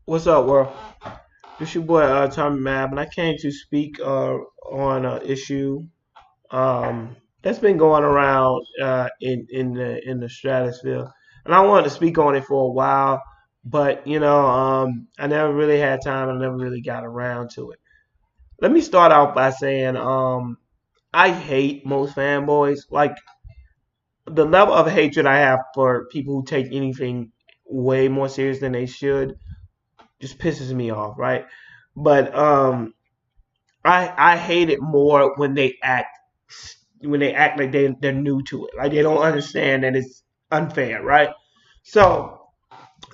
What's up, world? This your boy Tommy Mab, and I came to speak on an issue that's been going around in the stratosphere, and I wanted to speak on it for a while, but I never really had time. I never really got around to it. Let me start out by saying I hate most fanboys. Like the level of hatred I have for people who take anything way more serious than they should just pisses me off, right? But I hate it more when they act like they're new to it, like they don't understand that it's unfair, right? So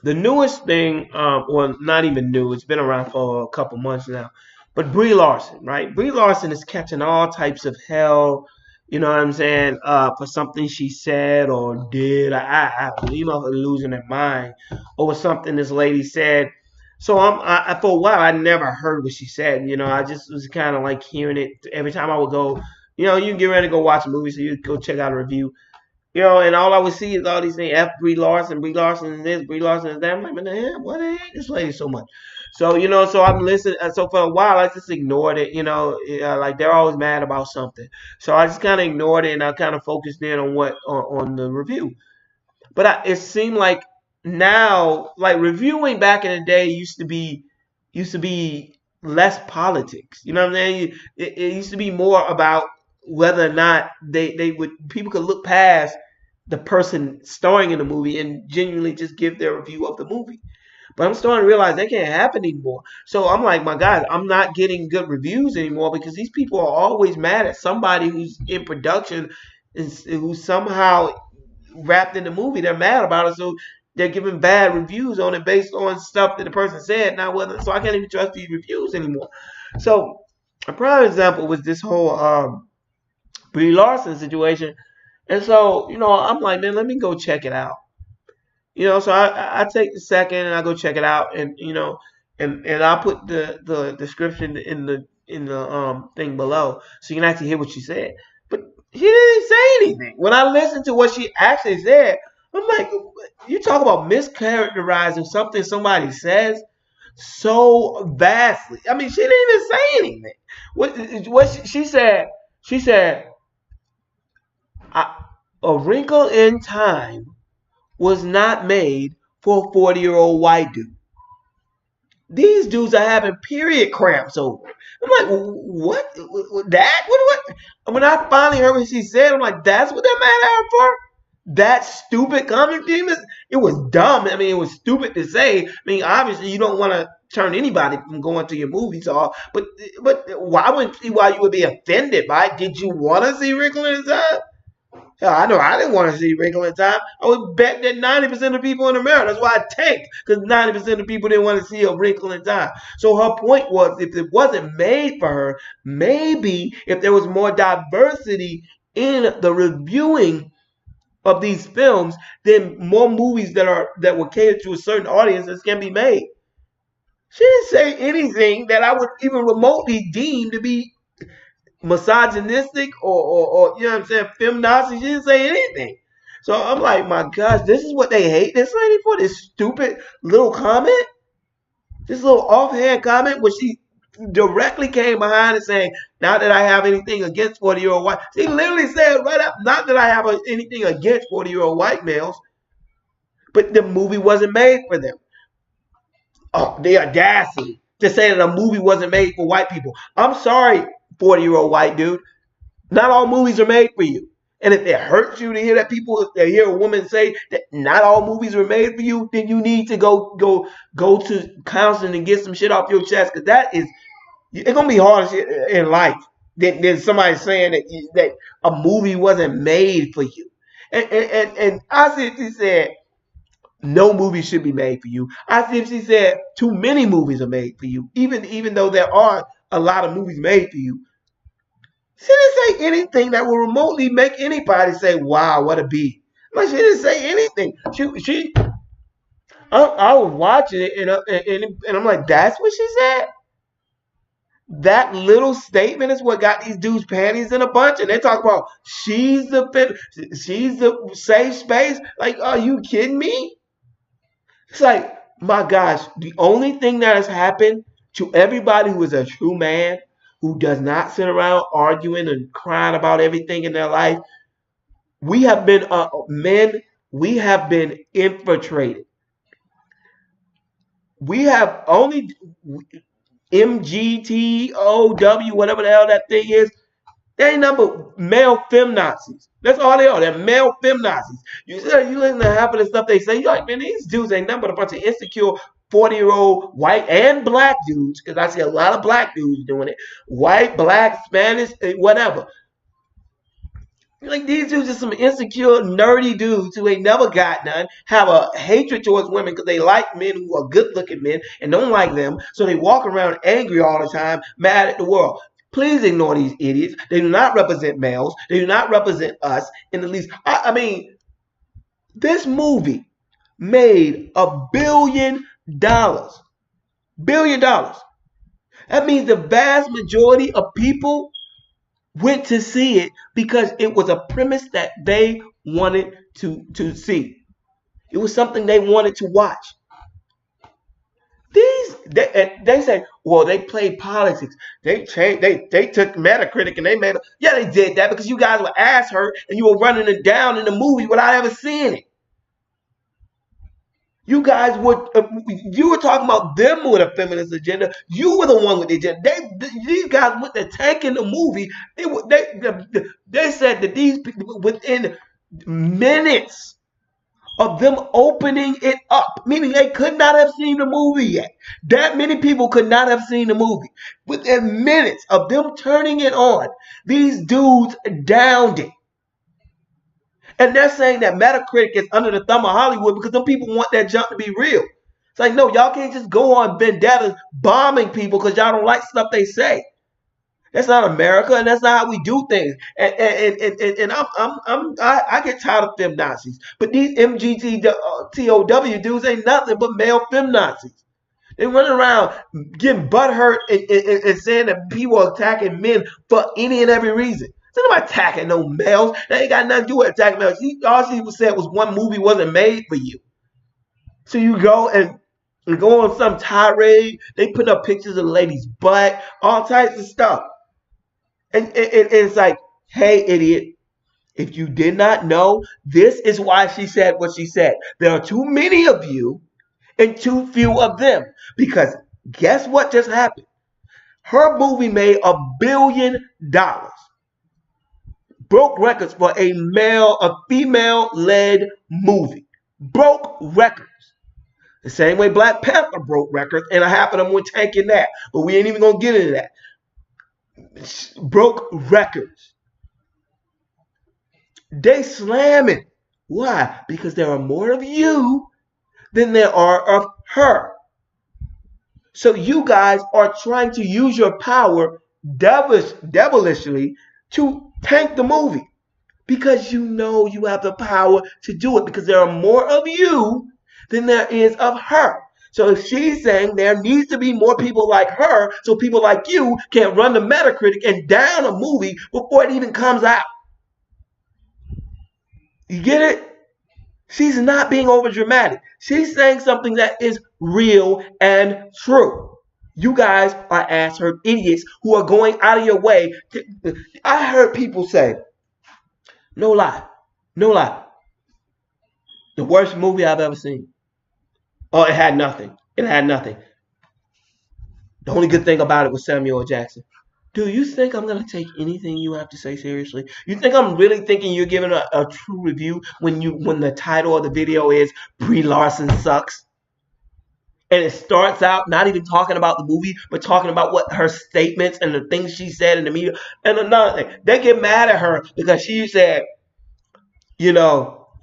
the newest thing, well, not even new, it's been around for a couple months now, but Brie Larson, right? Brie Larson is catching all types of hell. You know what I'm saying? For something she said or did, losing their mind over something this lady said. So for a while I never heard what she said. I just was kind of like hearing it every time I would go. You can get ready to go watch a movie, so you go check out a review. And all I would see is all these things. Brie Larson is this, Brie Larson is that. I'm like, man, the hell, what the heck, this lady so much? So so I'm listening. So for a while, I just ignored it. Like they're always mad about something. So I just kind of ignored it, and I kind of focused in on on the review. But it seemed like now, like reviewing back in the day used to be less politics. You know what I'm saying? It used to be more about whether or not they would people could look past the person starring in the movie and genuinely just give their review of the movie. But I'm starting to realize that can't happen anymore. So I'm like, my God, I'm not getting good reviews anymore because these people are always mad at somebody who's in production who's somehow wrapped in the movie. They're mad about it, so they're giving bad reviews on it based on stuff that the person said. Now, whether so I can't even trust these reviews anymore. So a prime example was this whole Brie Larson situation. And so, I'm like, man, let me go check it out. So I take the second and I go check it out, and and I put the description in the thing below so you can actually hear what she said. But she didn't say anything. When I listened to what she actually said, I'm like, you talk about mischaracterizing something somebody says so vastly. I mean, she didn't even say anything. What she said? She said, "A Wrinkle in Time was not made for a 40-year-old white dude. These dudes are having period cramps over it." I'm like, what? That? What? When I finally heard what she said, I'm like, that's what they're mad at her for? That stupid comic demon? It was dumb. I mean, it was stupid to say. I mean, obviously, you don't want to turn anybody from going to your movies, but why wouldn't see why you would be offended by it? Did you want to see Wrinkle in Time? Hell, I know I didn't want to see Wrinkle in Time. I would bet that 90% of people in America, that's why I tanked, because 90% of people didn't want to see a Wrinkle in Time. So her point was, if it wasn't made for her, maybe if there was more diversity in the reviewing of these films, then more movies that were catered to a certain audiences can be made. She didn't say anything that I would even remotely deem to be misogynistic or you know what I'm saying, feminazi. She didn't say anything. So I'm like, my gosh, this is what they hate this lady for, this stupid little comment, this little offhand comment where she directly came behind and saying, not that I have anything against 40-year-old white. She literally said right up, not that I have anything against 40-year-old white males, but the movie wasn't made for them. Oh, the audacity to say that a movie wasn't made for white people. I'm sorry, 40-year-old white dude. Not all movies are made for you. And if it hurts you to hear to hear a woman say that not all movies were made for you, then you need to go to counseling and get some shit off your chest, because it's gonna be hard in life than somebody saying that a movie wasn't made for you. And I see if she said no movie should be made for you. I see if she said too many movies are made for you, even though there are a lot of movies made for you. She didn't say anything that will remotely make anybody say, "Wow, what a beat." Like, she didn't say anything. I was watching it and I'm like, that's what she said. That little statement is what got these dudes panties in a bunch, and they talk about she's the safe space. Like, are you kidding me? It's like, My gosh, the only thing that has happened to everybody who is a true man, who does not sit around arguing and crying about everything in their life, we have been men, we have been infiltrated. We have only MGTOW, whatever the hell that thing is. They ain't nothing but male feminazis. That's all they are. They're male feminazis. You listen to half of the stuff they say, you're like, man, these dudes ain't nothing but a bunch of insecure 40-year-old white and black dudes, because I see a lot of black dudes doing it. White, black, Spanish, whatever. Like, these dudes are some insecure, nerdy dudes who ain't never got none, have a hatred towards women because they like men who are good-looking men and don't like them, so they walk around angry all the time, mad at the world. Please ignore these idiots. They do not represent males. They do not represent us in the least. I mean, this movie made $1 billion. $1 billion. That means the vast majority of people went to see it because it was a premise that they wanted to see. It was something they wanted to watch. They say, well, they played politics. They changed. They took Metacritic and they made. Yeah, they did that because you guys were ass hurt and you were running it down in the movie without ever seeing it. You guys were you were talking about them with a feminist agenda. You were the one with the agenda. These guys with the tank in the movie. They said that these people within minutes of them opening it up, meaning they could not have seen the movie yet. That many people could not have seen the movie. Within minutes of them turning it on, these dudes downed it. And they're saying that Metacritic is under the thumb of Hollywood because some people want that junk to be real. It's like, no, y'all can't just go on vendettas bombing people because y'all don't like stuff they say. That's not America, and that's not how we do things. And I get tired of fem Nazis, but these MGTOW dudes ain't nothing but male fem Nazis. They run around getting butthurt and saying that people are attacking men for any and every reason. It's not attacking no males. That ain't got nothing to do with attacking males. All she said was one movie wasn't made for you. So you go and go on some tirade. They put up pictures of the lady's butt, all types of stuff. And it's like, hey, idiot, if you did not know, this is why she said what she said. There are too many of you and too few of them. Because guess what just happened? Her movie made $1 billion. Broke records for a female-led movie. Broke records. The same way Black Panther broke records, and half of them were tanking that. But we ain't even going to get into that. Broke records. They slam it. Why? Because there are more of you than there are of her. So you guys are trying to use your power devilishly to tank the movie. Because you know you have the power to do it. Because there are more of you than there is of her. So if she's saying there needs to be more people like her, so people like you can run the Metacritic and down a movie before it even comes out. You get it? She's not being overdramatic. She's saying something that is real and true. You guys are ass hurt idiots who are going out of your way. I heard people say, no lie, the worst movie I've ever seen. Oh, it had nothing. The only good thing about it was Samuel L. Jackson. Do you think I'm going to take anything you have to say seriously? You think I'm really thinking you're giving a true review when the title of the video is Brie Larson Sucks? And it starts out not even talking about the movie, but talking about what her statements and the things she said in the media. And another thing, they get mad at her because she said,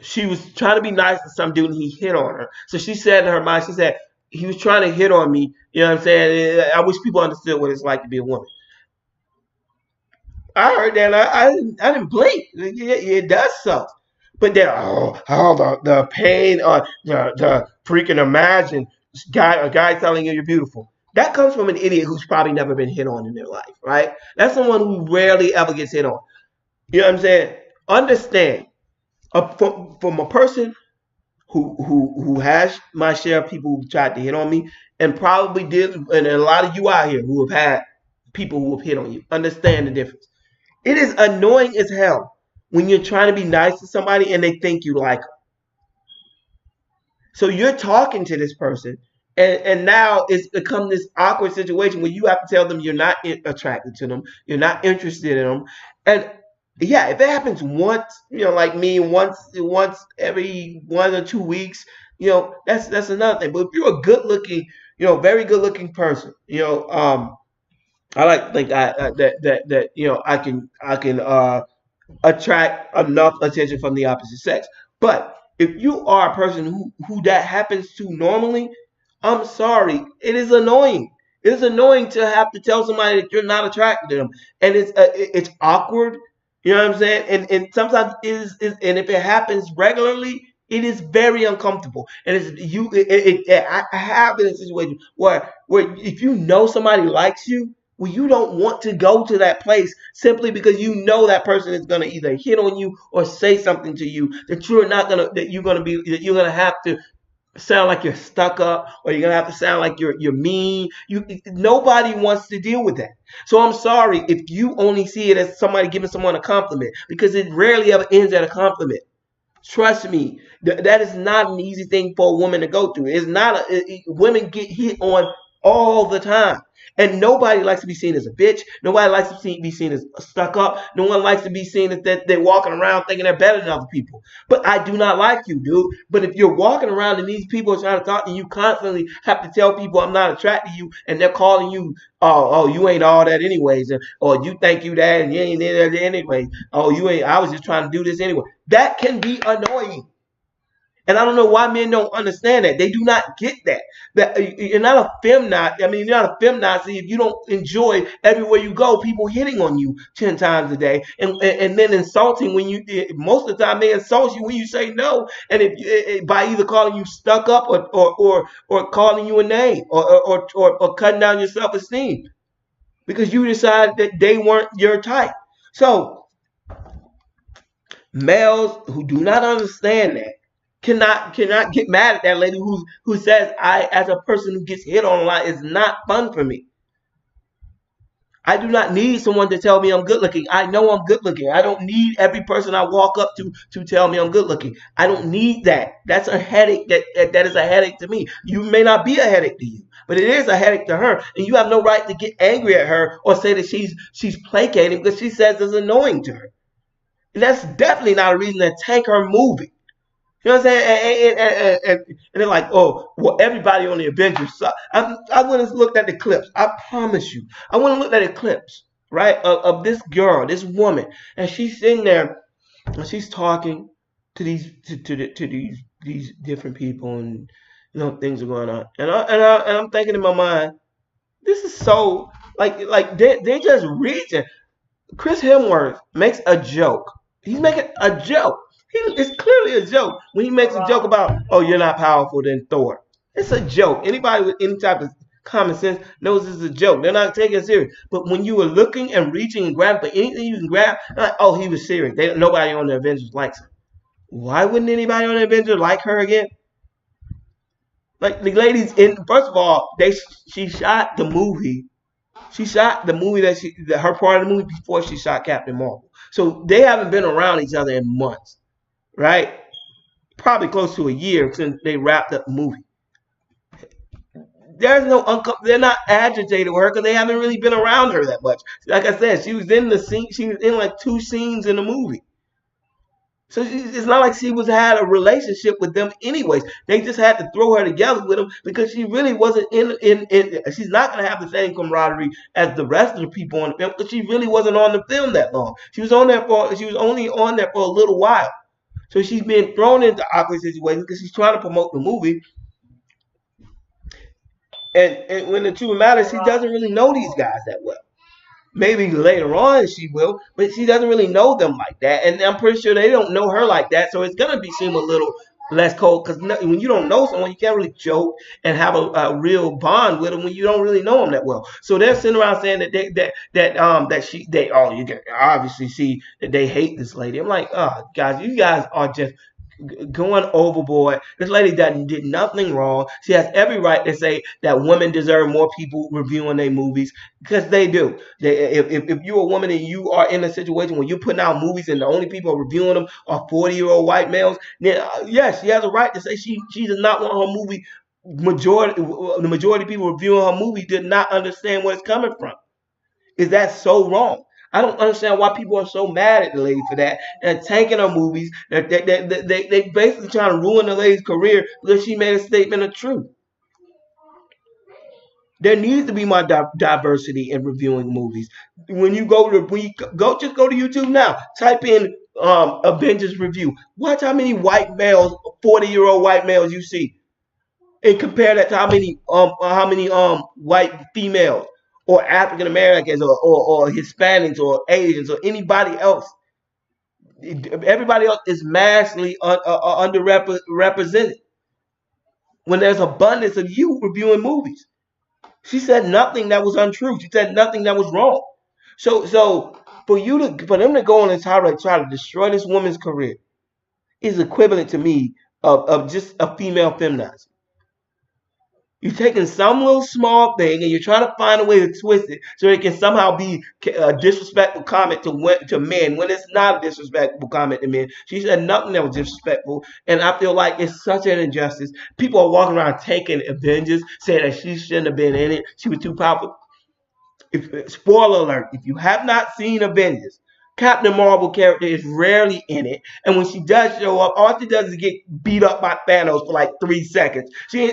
she was trying to be nice to some dude and he hit on her. So she said in her mind, she said, he was trying to hit on me. You know what I'm saying? I wish people understood what it's like to be a woman. I heard that. I didn't blink. It does suck. But then, the pain, the freaking imagine a guy telling you you're beautiful. That comes from an idiot who's probably never been hit on in their life, right? That's someone who rarely ever gets hit on. You know what I'm saying? Understand, from a person who has my share of people who tried to hit on me, and probably did, and a lot of you out here who have had people who have hit on you. Understand the difference. It is annoying as hell when you're trying to be nice to somebody and they think you like them. So you're talking to this person, and now it's become this awkward situation where you have to tell them you're not attracted to them, you're not interested in them, and yeah, if it happens once, like me, once every 1 or 2 weeks, that's another thing. But if you're a good looking, very good looking person, I like to think that I can attract enough attention from the opposite sex. But if you are a person who that happens to normally, I'm sorry, it is annoying. It is annoying to have to tell somebody that you're not attracted to them, and it's awkward. You know what I'm saying? And sometimes and if it happens regularly, it is very uncomfortable. And I have been in a situation where if you know somebody likes you, well, you don't want to go to that place simply because you know that person is going to either hit on you or say something to you that you're gonna have to sound like you're stuck up, or you're gonna have to sound like you're mean. Nobody wants to deal with that. So I'm sorry if you only see it as somebody giving someone a compliment, because it rarely ever ends at a compliment. Trust me, that is not an easy thing for a woman to go through. It's not. Women get hit on all the time. And nobody likes to be seen as a bitch. Nobody likes to be seen as stuck up. No one likes to be seen as that they're walking around thinking they're better than other people. But I do not like you, dude. But if you're walking around and these people are trying to talk to you, constantly have to tell people I'm not attracted to you, and they're calling you, oh, you ain't all that anyways, or you think you that and you ain't that anyways. Oh, you ain't. I was just trying to do this anyway. That can be annoying. And I don't know why men don't understand that. They do not get that. That you're not a feminazi. I mean, you're not a feminazi if you don't enjoy everywhere you go people hitting on you 10 times a day, and then insulting when you. Most of the time they insult you when you say no, and if by either calling you stuck up or calling you a name or cutting down your self esteem because you decided that they weren't your type. So males who do not understand that cannot get mad at that lady who says, I, as a person who gets hit on a lot, is not fun for me. I do not need someone to tell me I'm good looking. I know I'm good looking. I don't need every person I walk up to tell me I'm good looking. I don't need that. That's a headache. That is a headache to me. You may not be a headache to you, but it is a headache to her, and you have no right to get angry at her or say that she's placating because she says it's annoying to her. And that's definitely not a reason to tank her movie. You know what I'm saying? And they're like, oh, well, everybody on the Avengers. So I went and looked at the clips. I promise you. I went and looked at the clips, right, of this girl, this woman. And she's sitting there and she's talking to these different people, and things are going on. And I'm thinking in my mind, this is so like they're just reaching. Chris Hemsworth makes a joke. He's making a joke. It's clearly a joke when he makes a joke about, oh, you're not powerful than Thor. It's a joke. Anybody with any type of common sense knows this is a joke. They're not taking it serious. But when you were looking and reaching and grabbing for anything you can grab, like, oh, he was serious. Nobody on the Avengers likes him. Why wouldn't anybody on the Avengers like her again? Like the ladies first of all, she shot the movie. She shot the movie her part of the movie before she shot Captain Marvel. So they haven't been around each other in months, right? Probably close to a year since they wrapped up the movie. They're not agitated with her because they haven't really been around her that much. Like I said, she was in the scene. She was in like 2 scenes in the movie. So it's not like she had a relationship with them anyways. They just had to throw her together with them because she really wasn't in she's not going to have the same camaraderie as the rest of the people on the film because she really wasn't on the film that long. She was only on there for a little while. So she's being thrown into awkward situations because she's trying to promote the movie. And when the truth matters, she doesn't really know these guys that well. Maybe later on she will, but she doesn't really know them like that. And I'm pretty sure they don't know her like that. So it's going to seem a little less cold because when you don't know someone, you can't really joke and have a real bond with them when you don't really know them that well. So they're sitting around saying that you can obviously see that they hate this lady. I'm like, oh, guys, you guys are just going overboard. This lady did nothing wrong. She has every right to say that women deserve more people reviewing their movies because they do. If you're a woman and you are in a situation where you're putting out movies and the only people reviewing them are 40-year-old white males, then yes, she has a right to say she does not want her movie. The majority of people reviewing her movie did not understand where it's coming from. Is that so wrong? I don't understand why people are so mad at the lady for that and tanking her movies. They basically trying to ruin the lady's career because she made a statement of truth. There needs to be more diversity in reviewing movies. Just go to YouTube now. Type in Avengers review. Watch how many white males, 40-year-old white males you see, and compare that to how many white females or African Americans or Hispanics or Asians or anybody else. Everybody else is massively underrepresented when there's abundance of you reviewing movies. She said nothing that was untrue. She said nothing that was wrong. So for them to go on and try to destroy this woman's career is equivalent to me of just a female feminizing. You're taking some little small thing and you're trying to find a way to twist it so it can somehow be a disrespectful comment to men when it's not a disrespectful comment to men. She said nothing that was disrespectful, and I feel like it's such an injustice. People are walking around taking Avengers, saying that she shouldn't have been in it. She was too powerful. Spoiler alert, if you have not seen Avengers, Captain Marvel character is rarely in it, and when she does show up, all she does is get beat up by Thanos for like 3 seconds. They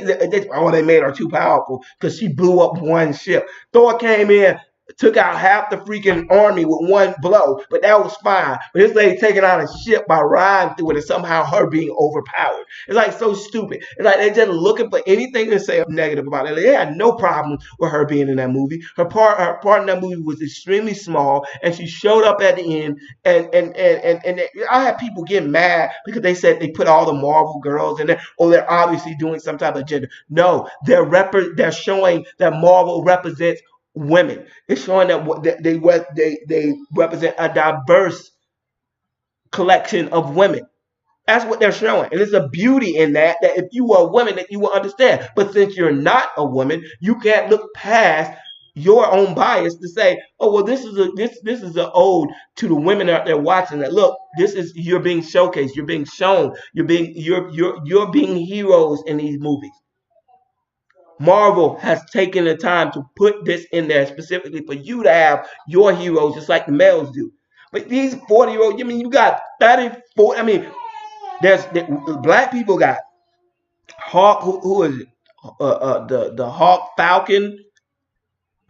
made her too powerful because she blew up one ship. Thor came in, took out half the freaking army with one blow, but that was fine. But this lady taking out a ship by riding through it and somehow her being overpowered. It's like so stupid. It's like they're just looking for anything to say negative about it. They had no problem with her being in that movie. Her part in that movie was extremely small, and she showed up at the end. And I had people getting mad because they said they put all the Marvel girls in there, or they're obviously doing some type of gender. No, they're showing that Marvel represents women. It's showing that they represent a diverse collection of women. That's what they're showing, and there's a beauty in that if you were a woman that you will understand. But since you're not a woman, you can't look past your own bias to say, oh well, this is an ode to the women out there watching. That look, you're being showcased, you're being shown, you're being heroes in these movies. Marvel has taken the time to put this in there specifically for you to have your heroes just like the males do. But these 40-year-old, you got 34. The black people got Hawk. Who is it? The Hawk Falcon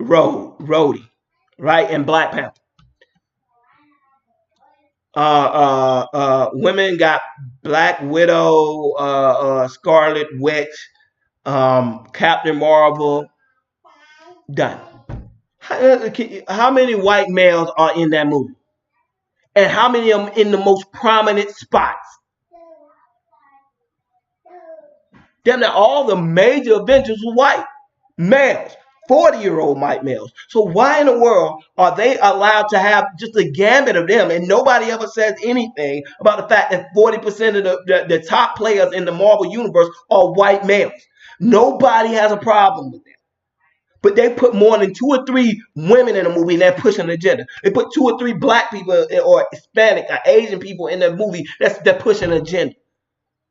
Rhodey, right? And Black Panther. Women got Black Widow, Scarlet Witch, Captain Marvel. Done. How many white males are in that movie? And how many of them in the most prominent spots? Damn, all the major Avengers were white males, 40-year-old white males. So why in the world are they allowed to have just a gamut of them and nobody ever says anything about the fact that 40% of the top players in the Marvel universe are white males? Nobody has a problem with that. But they put more than 2 or 3 women in a movie and they're pushing the agenda. They put 2 or 3 black people or Hispanic or Asian people in the movie they're pushing an agenda.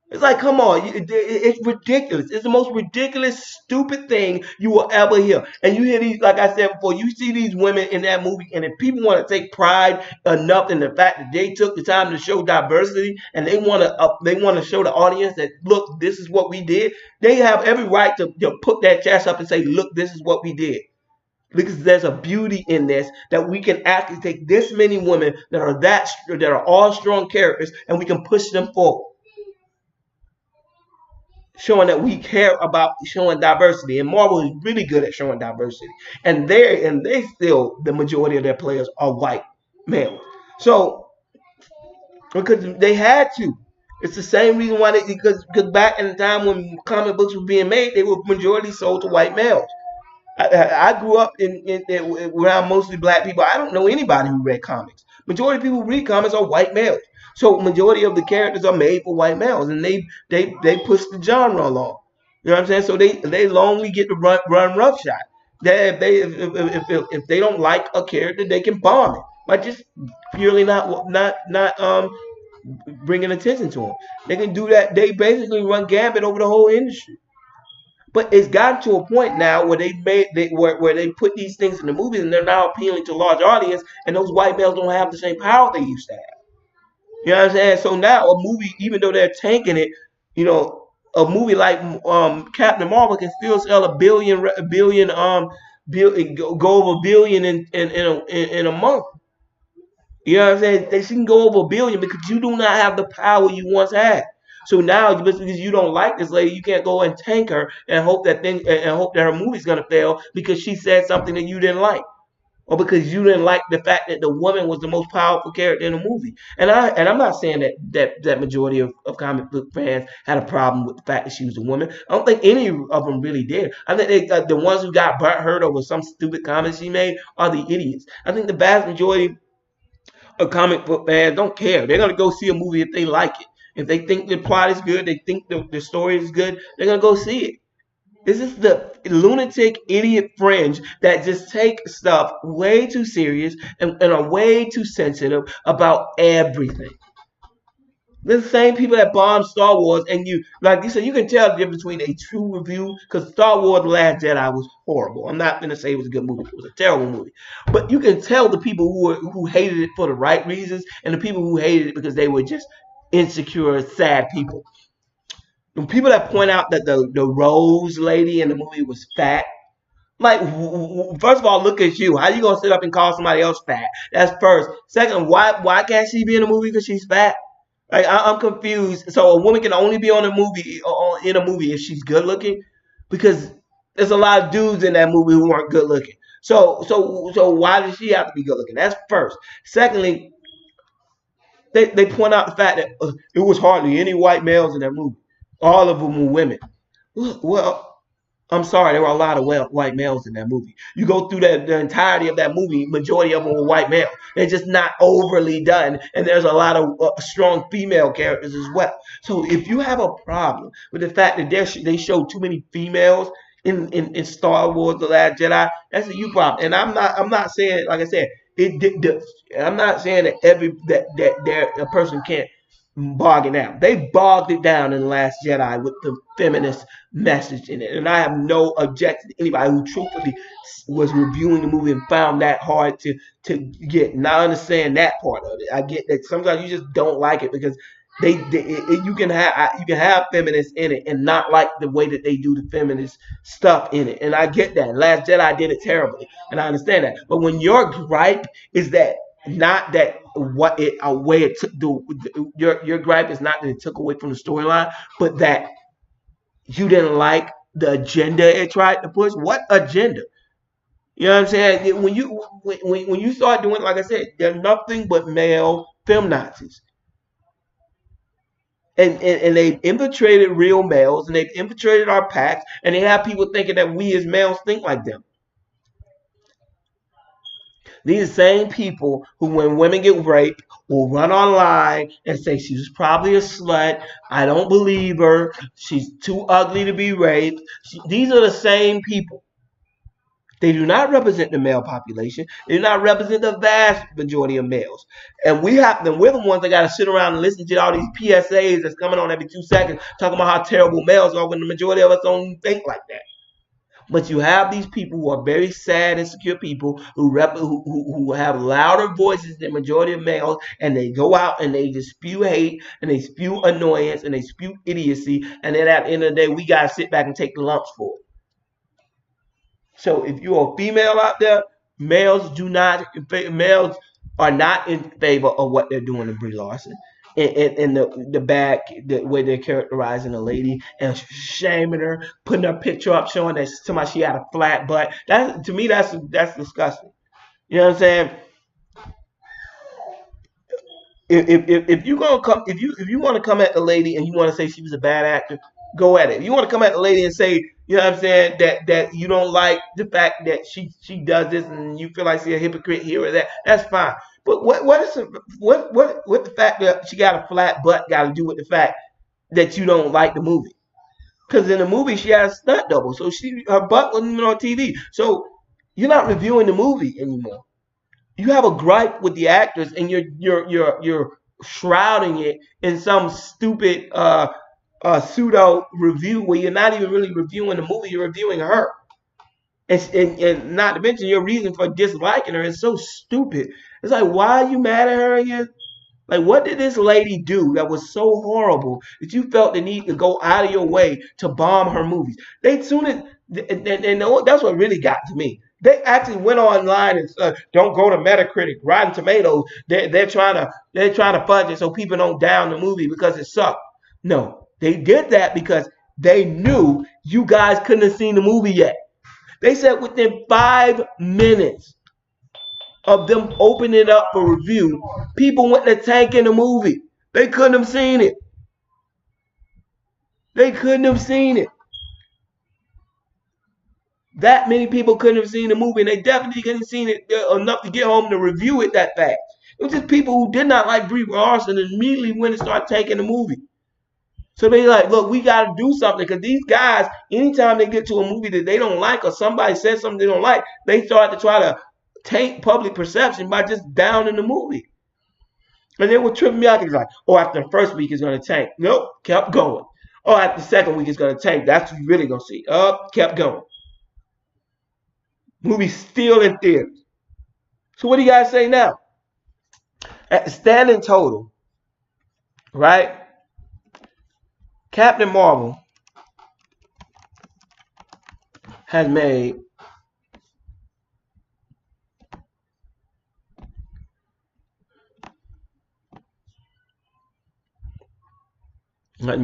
It's like, come on, it's ridiculous. It's the most ridiculous, stupid thing you will ever hear. And you hear these, like I said before, you see these women in that movie, and if people want to take pride enough in the fact that they took the time to show diversity, and they want to show the audience that, look, this is what we did, they have every right to put that chest up and say, look, this is what we did. Because there's a beauty in this that we can actually take this many women that are all strong characters, and we can push them forward. Showing that we care about showing diversity, and Marvel is really good at showing diversity. And they still, the majority of their players are white males. So because they had to, it's the same reason why because back in the time when comic books were being made, they were majority sold to white males. I grew up around mostly black people. I don't know anybody who read comics. Majority of people who read comics are white males. So majority of the characters are made for white males, and they push the genre along. You know what I'm saying? So they only get to run roughshod. They if they don't like a character, they can bomb it by just purely not bringing attention to them. They can do that. They basically run gambit over the whole industry. But it's gotten to a point now where where they put these things in the movies and they're now appealing to a large audience, and those white males don't have the same power they used to have. You know what I'm saying? So now a movie, even though they're tanking it, you know, a movie like Captain Marvel can still sell go over a billion in a month. You know what I'm saying? She can go over a billion because you do not have the power you once had. So now, just because you don't like this lady, you can't go and tank her and hope that her movie's gonna fail because she said something that you didn't like, or because you didn't like the fact that the woman was the most powerful character in the movie. And I'm not saying that majority of comic book fans had a problem with the fact that she was a woman. I don't think any of them really did. I think the ones who got butthurt over some stupid comments she made are the idiots. I think the vast majority of comic book fans don't care. They're gonna go see a movie if they like it. If they think the plot is good, they think the story is good, they're gonna go see it. This is the lunatic idiot fringe that just take stuff way too serious and are way too sensitive about everything. They're the same people that bombed Star Wars, and like you said, you can tell the difference between a true review, because Star Wars The Last Jedi was horrible. I'm not going to say it was a good movie. It was a terrible movie. But you can tell the people who hated it for the right reasons and the people who hated it because they were just insecure, sad people. The people that point out that the Rose lady in the movie was fat, like, first of all, look at you. How you gonna sit up and call somebody else fat? That's first. Second, why can't she be in a movie because she's fat? Like, I'm confused. So a woman can only be on a movie in a movie if she's good looking, because there's a lot of dudes in that movie who aren't good looking. So why does she have to be good looking? That's first. Secondly, they point out the fact that it was hardly any white males in that movie. All of them were women. Well, I'm sorry, there were a lot of white males in that movie. You go through the entirety of that movie, majority of them were white males. They're just not overly done, and there's a lot of strong female characters as well. So if you have a problem with the fact that they show too many females in Star Wars: The Last Jedi, that's a you problem. And I'm not saying, like I said, I'm not saying that a person can't bog it down. They bogged it down in The Last Jedi with the feminist message in it. And I have no objection to anybody who truthfully was reviewing the movie and found that hard to get. And I understand that part of it. I get that sometimes you just don't like it because you can have feminists in it and not like the way that they do the feminist stuff in it. And I get that. Last Jedi did it terribly, and I understand that. But when your gripe is that not that what it a way it took your gripe is not that it took away from the storyline, but that you didn't like the agenda it tried to push. What agenda? You know what I'm saying? When you start doing, like I said, they're nothing but male feminazis. And they've infiltrated real males, and they've infiltrated our packs, and they have people thinking that we as males think like them. These same people who, when women get raped, will run online and say she was probably a slut. I don't believe her. She's too ugly to be raped. These are the same people. They do not represent the male population. They do not represent the vast majority of males. And we're the ones that got to sit around and listen to all these PSAs that's coming on every 2 seconds talking about how terrible males are when the majority of us don't think like that. But you have these people who are very sad, insecure people who have louder voices than majority of males, and they go out and they just spew hate and they spew annoyance and they spew idiocy, and then at the end of the day, we gotta sit back and take the lumps for it. So if you're a female out there, males are not in favor of what they're doing to Brie Larson. In the back, the way they're characterizing a lady and shaming her, putting her picture up, showing that somebody she had a flat butt. That to me, that's disgusting. You know what I'm saying? If you gonna come, if you want to come at the lady and you want to say she was a bad actor, go at it. If you want to come at the lady and say, you know what I'm saying, that you don't like the fact that she does this and you feel like she's a hypocrite here or that, that's fine. But what the fact that she got a flat butt got to do with the fact that you don't like the movie? Because in the movie she has a stunt double, so her butt wasn't even on TV. So you're not reviewing the movie anymore. You have a gripe with the actors, and you're shrouding it in some stupid pseudo review where you're not even really reviewing the movie. You're reviewing her. And not to mention your reason for disliking her is so stupid. It's like, why are you mad at her again? Like, what did this lady do that was so horrible that you felt the need to go out of your way to bomb her movies? They soon as, and that's what really got to me. They actually went online and don't go to Metacritic, Rotten Tomatoes. They're trying to fudge it so people don't down the movie because it sucked. No, they did that because they knew you guys couldn't have seen the movie yet. They said within 5 minutes of them opening it up for review, people went to tank in the movie. They couldn't have seen it. They couldn't have seen it. That many people couldn't have seen the movie, and they definitely couldn't have seen it enough to get home to review it that fast. It was just people who did not like Brie Larson and immediately went and started tanking the movie. So they like, look, we got to do something because these guys, anytime they get to a movie that they don't like or somebody says something they don't like, they start to try to taint public perception by just downing the movie. And they were tripping me out. It's like, oh, after the first week it's going to tank. Nope, kept going. Oh, after the second week it's going to tank. That's what you're really going to see. Kept going. Movie still in theaters. So what do you guys say now? At the standing total, right? Captain Marvel has made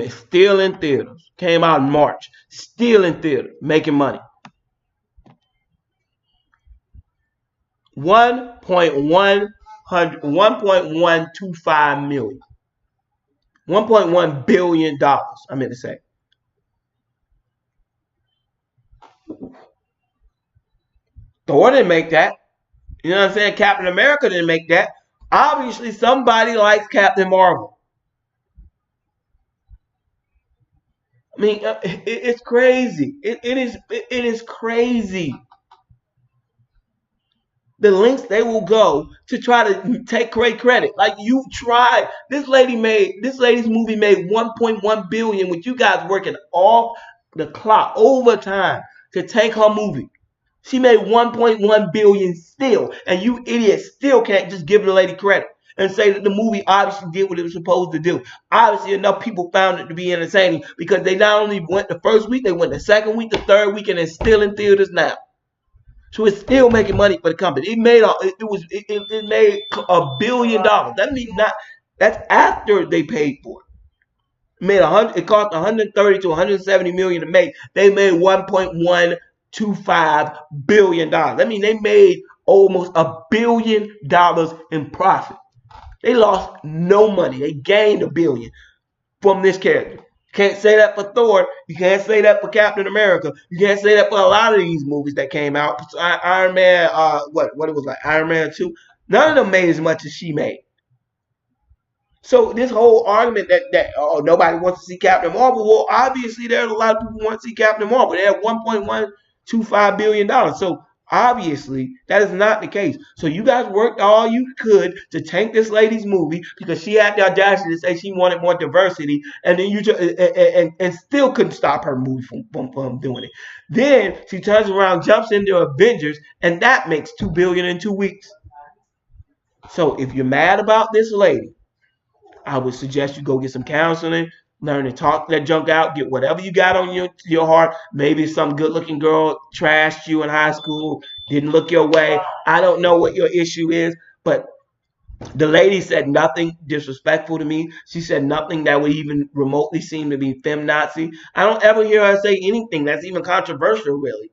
still in theaters. Came out in March. Still in theaters. Making money. 1.125 million. $1.1 billion, I meant to say. Thor didn't make that. You know what I'm saying? Captain America didn't make that. Obviously, somebody likes Captain Marvel. I mean, it's crazy. It is crazy. The lengths they will go to try to take great credit. Like, you tried. This lady's movie made 1.1 billion with you guys working off the clock overtime to take her movie. She made 1.1 billion still, and you idiots still can't just give the lady credit and say that the movie obviously did what it was supposed to do. Obviously, enough people found it to be entertaining because they not only went the first week, they went the second week, the third week, and it's still in theaters now. So it's still making money for the company. It made $1 billion. That means not. That's after they paid for it. It cost 130 to 170 million to make. They made 1.125 billion dollars. That means they made almost $1 billion in profit. They lost no money. They gained $1 billion from this character. Can't say that for Thor. You can't say that for Captain America. You can't say that for a lot of these movies that came out. Iron Man, what it was like, Iron Man 2. None of them made as much as she made. So this whole argument that nobody wants to see Captain Marvel, well, obviously there's a lot of people who want to see Captain Marvel. They have $1.125 billion. So obviously that is not the case. So you guys worked all you could to tank this lady's movie because she had the audacity to say she wanted more diversity, and then you just and still couldn't stop her movie from doing it. Then she turns around, jumps into Avengers, and that makes $2 billion in 2 weeks. So if you're mad about this lady, I would suggest you go get some counseling, learn to talk that junk out, get whatever you got on your heart. Maybe some good-looking girl trashed you in high school, didn't look your way. I don't know what your issue is, but the lady said nothing disrespectful to me. She said nothing that would even remotely seem to be feminazi. I don't ever hear her say anything that's even controversial, really.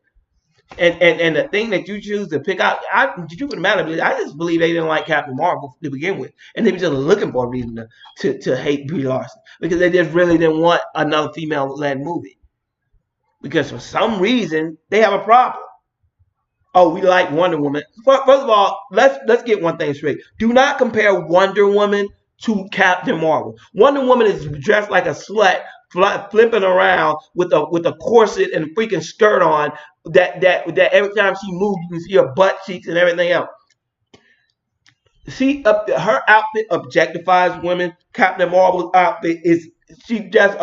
And the thing that you choose to pick out, I just believe they didn't like Captain Marvel to begin with, and they were just looking for a reason to hate Brie Larson because they just really didn't want another female-led movie because for some reason they have a problem. Oh, we like Wonder Woman. First of all, let's get one thing straight. Do not compare Wonder Woman to Captain Marvel. Wonder Woman is dressed like a slut, flipping around with a corset and a freaking skirt on. That every time she moves, you can see her butt cheeks and everything else. Her outfit objectifies women. Captain Marvel's outfit is she just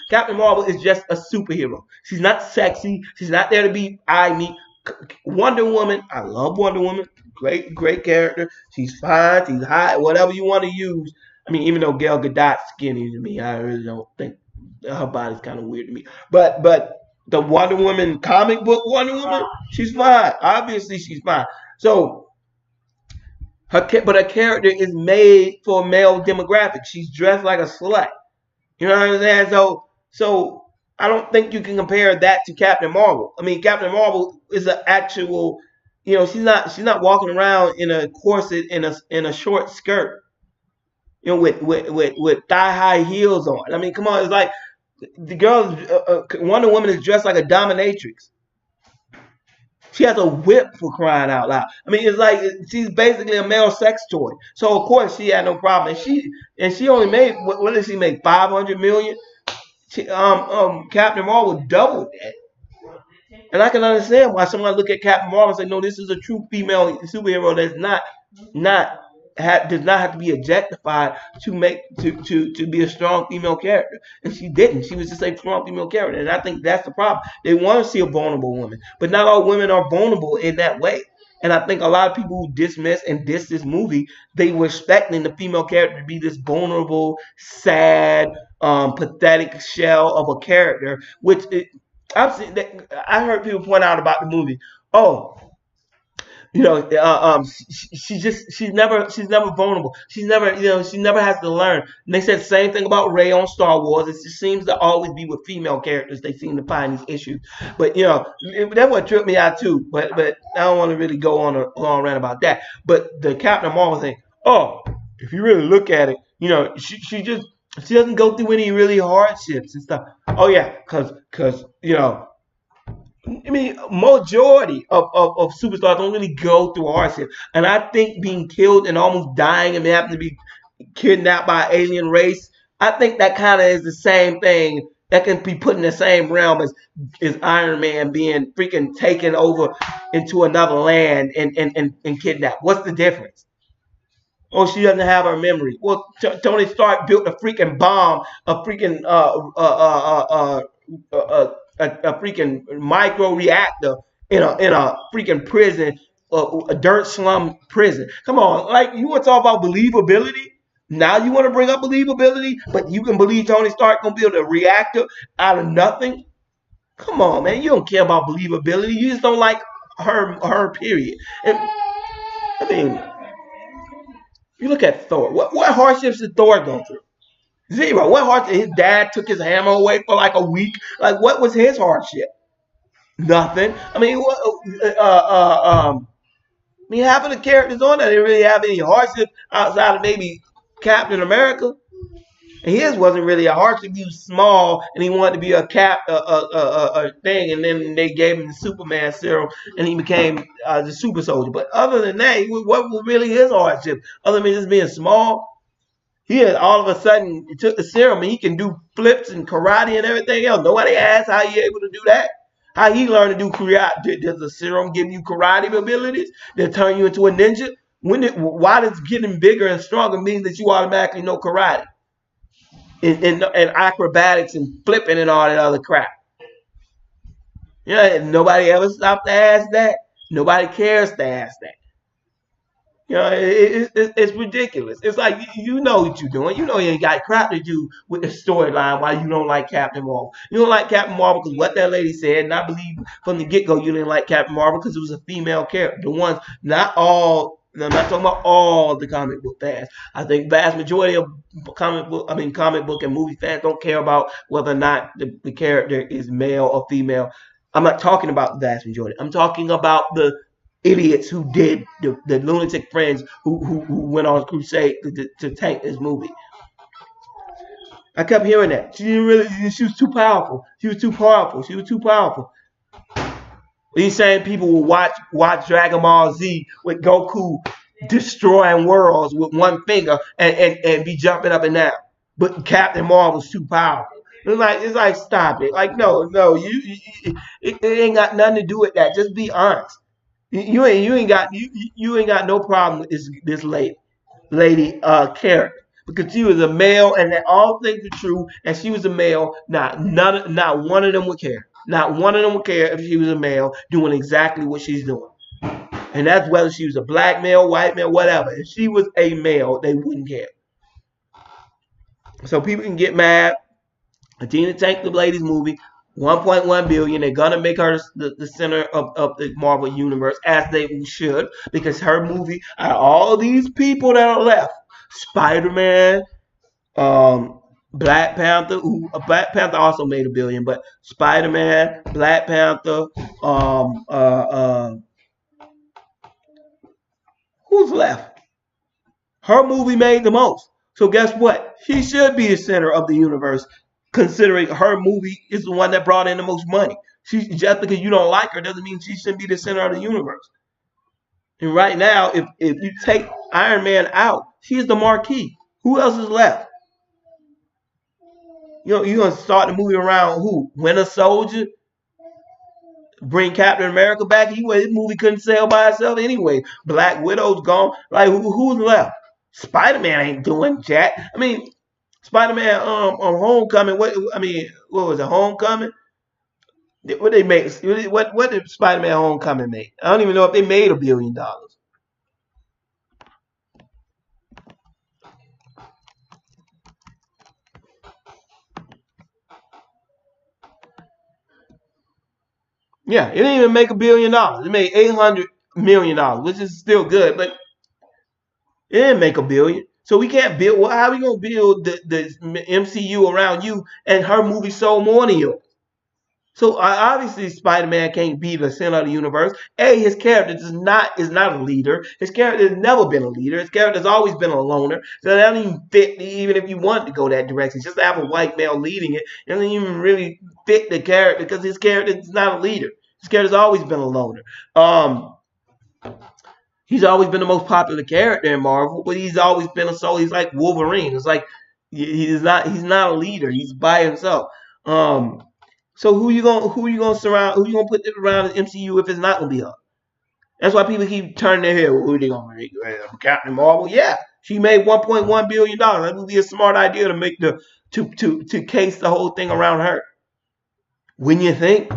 Captain Marvel is just a superhero. She's not sexy. She's not there to be eye meet. Wonder Woman, I love Wonder Woman. Great character. She's fine. She's hot. Whatever you want to use. I mean, even though Gal Gadot's skinny to me, I really don't think her body's kind of weird to me. But the Wonder Woman comic book Wonder Woman, she's fine. Obviously, she's fine. So her character is made for male demographics. She's dressed like a slut. You know what I'm saying? So I don't think you can compare that to Captain Marvel. I mean, Captain Marvel is an actual, she's not walking around in a corset in a short skirt, with thigh high heels on. I mean, come on, it's like the girl, Wonder Woman is dressed like a dominatrix. She has a whip, for crying out loud. I mean, it's like she's basically a male sex toy. So of course she had no problem. And she only made, what did she make? 500 million. Captain Marvel doubled that. And I can understand why someone look at Captain Marvel and say, no, this is a true female superhero that's not does not have to be objectified to be a strong female character. And she didn't. She was just a strong female character. And I think that's the problem. They want to see a vulnerable woman. But not all women are vulnerable in that way. And I think a lot of people who dismiss and diss this movie, they were expecting the female character to be this vulnerable, sad, pathetic shell of a character, which I heard people point out about the movie. Oh, she's never vulnerable. She never has to learn. And they said the same thing about Rey on Star Wars. It just seems to always be with female characters. They seem to find these issues. But that's what tripped me out too. But I don't want to really go on a long rant about that. But the Captain Marvel thing. Oh, if you really look at it, she doesn't go through any really hardships and stuff. Oh yeah, because I mean, majority of superstars don't really go through hardship. And I think being killed and almost dying and having to be kidnapped by an alien race, I think that kind of is the same thing. That can be put in the same realm as Iron Man being freaking taken over into another land and kidnapped. What's the difference? Oh, she doesn't have her memory. Well, Tony Stark built a freaking bomb, a freaking micro reactor in a freaking prison, a dirt slum prison. Come on, like you want to talk about believability? Now you want to bring up believability, but you can believe Tony Stark gonna build a reactor out of nothing? Come on, man, you don't care about believability. You just don't like her period. And I mean, you look at Thor. What hardships did Thor go through? Zero. What hardship? His dad took his hammer away for like a week. Like, what was his hardship? Nothing. I mean, half of the characters on there didn't really have any hardship outside of maybe Captain America. And his wasn't really a hardship. He was small and he wanted to be a thing. And then they gave him the Superman serum and he became the super soldier. But other than that, what was really his hardship? Other than just being small? He had all of a sudden he took the serum and he can do flips and karate and everything else. Nobody asked how he able to do that. How he learned to do karate? Does the serum give you karate abilities that turn you into a ninja? Why does getting bigger and stronger mean that you automatically know karate and acrobatics and flipping and all that other crap? Nobody ever stopped to ask that. Nobody cares to ask that. It's ridiculous. It's like you know what you're doing. You know you ain't got crap to do with the storyline why you don't like Captain Marvel. You don't like Captain Marvel because what that lady said, and I believe from the get-go you didn't like Captain Marvel because it was a female character. The ones, not all, I'm not talking about all the comic book fans. I think vast majority of comic book and movie fans don't care about whether or not the character is male or female. I'm not talking about the vast majority. I'm talking about the idiots who did the lunatic friends who went on a crusade to tank this movie. I kept hearing that she was too powerful. She was too powerful. These same people will watch Dragon Ball Z with Goku destroying worlds with one finger and be jumping up and down. But Captain Marvel's too powerful. It's like stop it. Like no, it ain't got nothing to do with that. Just be honest. You ain't got no problem with this lady character because she was a male and that all things are true and she was a male. Not one of them would care. Not one of them would care if she was a male doing exactly what she's doing. And that's whether she was a black male, white male, whatever. If she was a male, they wouldn't care. So people can get mad. Tina Tank the Ladies movie, 1.1 billion. They're gonna make her the center of the Marvel universe as they should because her movie. Out of all these people that are left, Spider-Man, Black Panther. Black Panther also made a billion, but Spider-Man, Black Panther, who's left? Her movie made the most. So guess what? She should be the center of the universe, considering her movie is the one that brought in the most money. She just because you don't like her doesn't mean she shouldn't be the center of the universe. And right now, if you take Iron Man out, she's the marquee. Who else is left? You're gonna start the movie around who? Winter Soldier? Bring Captain America back? His movie couldn't sell by itself anyway. Black Widow's gone. Like who's left? Spider-Man ain't doing jack. I mean, Spider-Man on Homecoming. What was it? Homecoming? What they make? What did Spider-Man Homecoming make? I don't even know if they made $1 billion. Yeah, it didn't even make $1 billion. It made $800 million, which is still good, but it didn't make $1 billion. So we can't build. Well, how are we gonna build the MCU around you and her movie sold more than you? So obviously Spider-Man can't be the center of the universe. His character is not a leader. His character has never been a leader. His character has always been a loner. So that doesn't even fit. Even if you want to go that direction, just to have a white male leading it doesn't even really fit the character because his character is not a leader. His character's always been a loner. He's always been the most popular character in Marvel, but he's always been a soul. He's like Wolverine. It's like he's not a leader. He's by himself. Um, so who you gonna surround? Who you gonna put around the MCU if it's not gonna be her? That's why people keep turning their head. Well, who are they gonna make? Captain Marvel? Yeah, she made $1.1 billion. That would be a smart idea to make to case the whole thing around her. When you think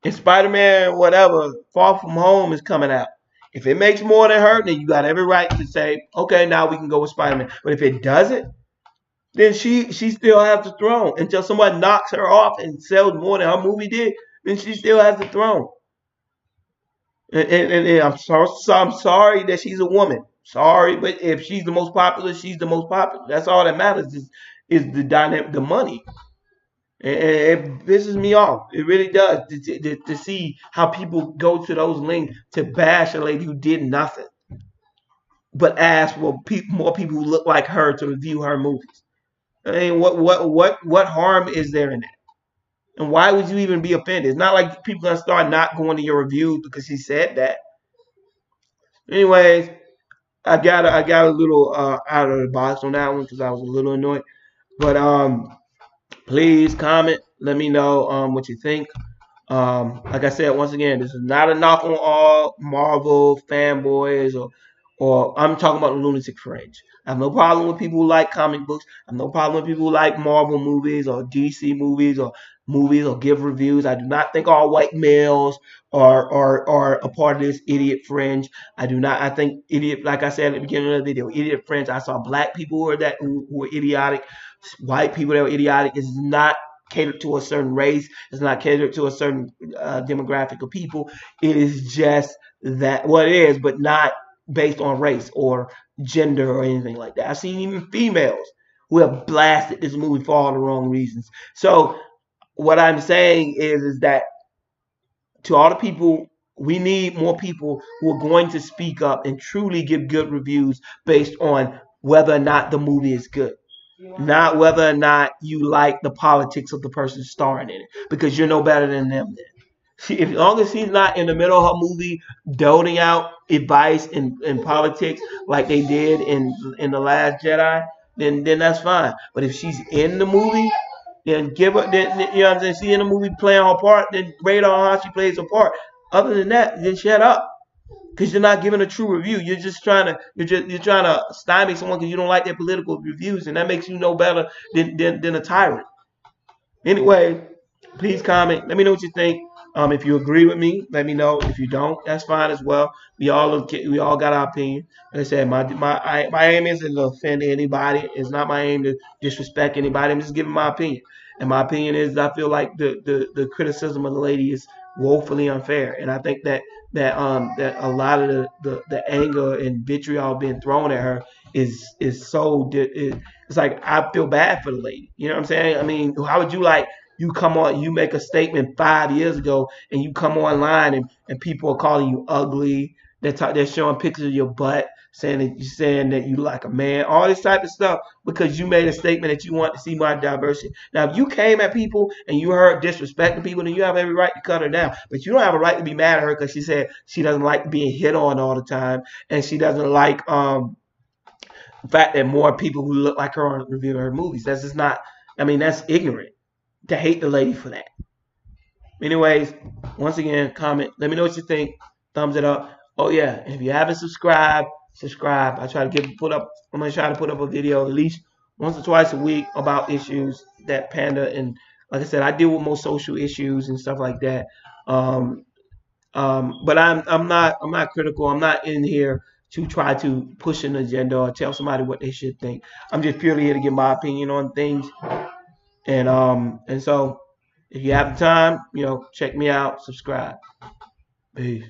if Spider-Man, whatever, Far From Home is coming out. If it makes more than her, then you got every right to say, okay, now we can go with Spider-Man. But if it doesn't, then she still has the throne until somebody knocks her off and sells more than her movie did. Then she still has the throne. And I'm sorry that she's a woman. Sorry, but if she's the most popular, she's the most popular. That's all that matters is the dynamic, the money. And it pisses me off. It really does to see how people go to those links to bash a lady who did nothing but ask for more people who look like her to review her movies. I mean, what harm is there in that? And why would you even be offended? It's not like people gonna start not going to your reviews because she said that. Anyways, I got a little out of the box on that one because I was a little annoyed. But please comment. Let me know what you think. Like I said, once again, this is not a knock on all Marvel fanboys or I'm talking about the lunatic fringe. I have no problem with people who like comic books. I have no problem with people who like Marvel movies or DC movies or give reviews. I do not think all white males are a part of this idiot fringe. I do not. I think idiot, like I said at the beginning of the video, idiot fringe. I saw black people who are idiotic, white people that are idiotic. Is not catered to a certain race. It's not catered to a certain demographic of people. It is just that what it is, but not based on race or gender or anything like that. I've seen even females who have blasted this movie for all the wrong reasons. So what I'm saying is that to all the people, we need more people who are going to speak up and truly give good reviews based on whether or not the movie is good. not whether or not you like the politics of the person starring in it, because you're no better than them. Then, as long as he's not in the middle of her movie doling out advice in politics like they did in the Last Jedi, then that's fine. But if she's in the movie, then give her. Then, you know what I'm saying? She's in the movie playing her part. Then grade on how she plays her part. Other than that, then shut up. Because you're not giving a true review. You're just trying to you're trying to stymie someone because you don't like their political reviews, and that makes you no better than a tyrant. Anyway, please comment. Let me know what you think. If you agree with me, let me know. If you don't, that's fine as well. We all got our opinion. Like I said, my aim isn't to offend anybody. It's not my aim to disrespect anybody. I'm just giving my opinion. And my opinion is I feel like the criticism of the lady is woefully unfair. And I think that a lot of the anger and vitriol being thrown at her is so it's like I feel bad for the lady. You know what I'm saying? I mean, how would you like you come on, you make a statement 5 years ago, and you come online and people are calling you ugly. They're showing pictures of your butt, saying that you like a man, all this type of stuff because you made a statement that you want to see more diversity. Now, if you came at people and you heard disrespecting people, then you have every right to cut her down. But you don't have a right to be mad at her because she said she doesn't like being hit on all the time, and she doesn't like the fact that more people who look like her are reviewing her movies. That's just not. I mean, that's ignorant to hate the lady for that. Anyways, once again, comment. Let me know what you think. Thumbs it up. Oh yeah, if you haven't subscribed, subscribe. I'm gonna try to put up a video at least once or twice a week about issues that Panda and like I said, I deal with more social issues and stuff like that. Um, but I'm not critical. I'm not in here to try to push an agenda or tell somebody what they should think. I'm just purely here to give my opinion on things. And so if you have the time, check me out, subscribe. Peace.